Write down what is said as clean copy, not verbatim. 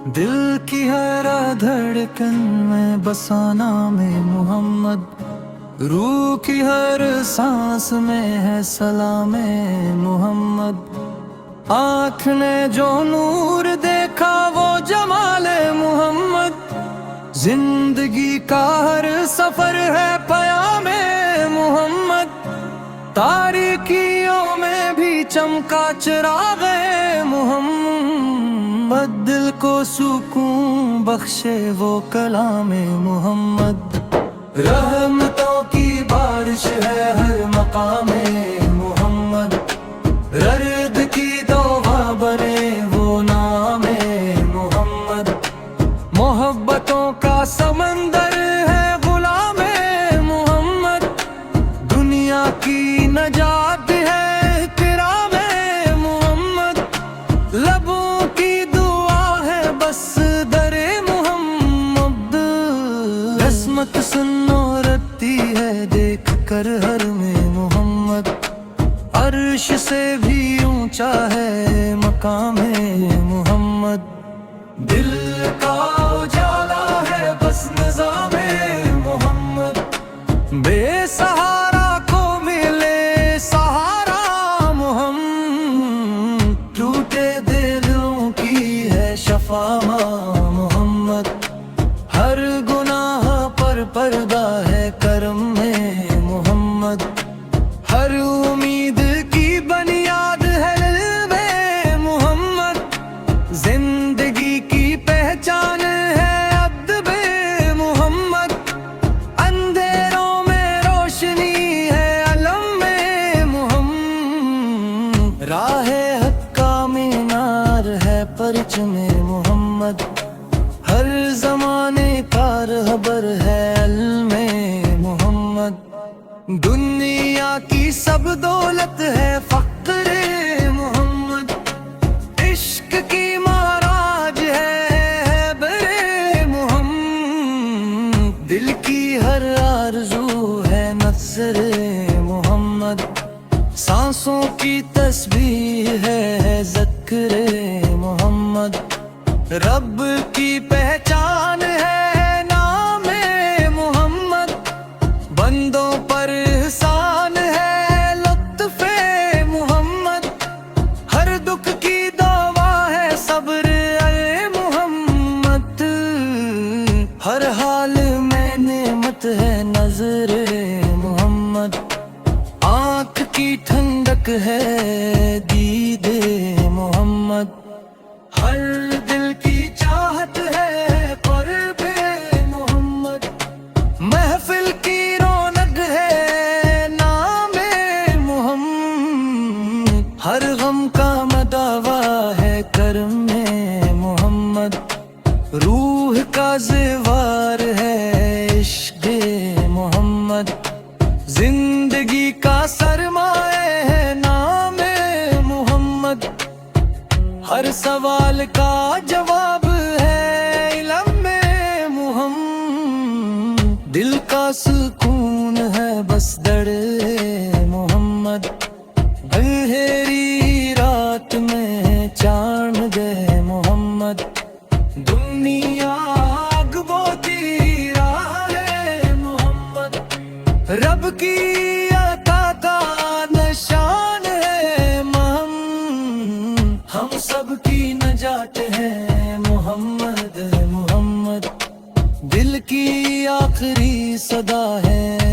دل کی ہر دھڑکن میں بسانا میں محمد، روح کی ہر سانس میں ہے سلام محمد، آنکھ نے جو نور دیکھا وہ جمال محمد، زندگی کا ہر سفر ہے پیام محمد، تاریکیوں میں بھی چمکا چراغ محمد، دل کو سکون بخشے وہ کلام محمد، رحمتوں کی بارش ہے ہر مقام محمد، ررد کی دعا بنے وہ نام محمد، محبتوں کا سمندر ہے غلام محمد، دنیا کی نجات ہے احترام محمد، لبوں کی دعا ہے بس در محمد، عصمت سنو رتی ہے دیکھ کر ہر میں محمد، عرش سے بھی اونچا ہے مقام محمد، دل کا اجالا ہے بس نظام محمد، بے سہارا کو ملے سہارا محمد، ٹوٹے دلوں کی ہے شفا محمد، ہر گناہ پر پردہ ہے کرم میں محمد، ہر امید کی بنیاد ہے علم محمد، زندگی کی پہچان ہے عبد بے محمد، اندھیروں میں روشنی ہے علم میں محمد، راہ حق کا مینار ہے پرچم محمد، ہر زمانے کا رہبر ہے علم محمد، دنیا کی سب دولت ہے فقر محمد، عشق کی معراج ہے بر محمد، دل کی ہر آرزو ہے نظر محمد، سانسوں کی تسبیح ہے ذکر محمد، رب کی پہچان ہے نام محمد، بندوں پر احسان ہے لطف محمد، ہر دکھ کی دوا ہے صبر اے محمد، ہر حال میں نعمت ہے نظر محمد، آنکھ کی ٹھنڈک ہے دید محمد، ہر دل کی چاہت ہے قرب محمد، محفل کی رونق ہے نام محمد، ہر غم کا مداوا ہے کرم محمد، روح کا زیور ہے عشق محمد، زندگی کا سرمایہ ہے نام محمد، ہر سوال کا جواب ہے علم محمد، دل کا سکون ہے بس در محمد، اندھیری رات میں چاند محمد، دنیا آگ بوتی راہ ہے محمد، رب کی عطا کا نشان ہے محمد، ہم سب کی نجات ہے محمد محمد، دل کی آخری صدا ہے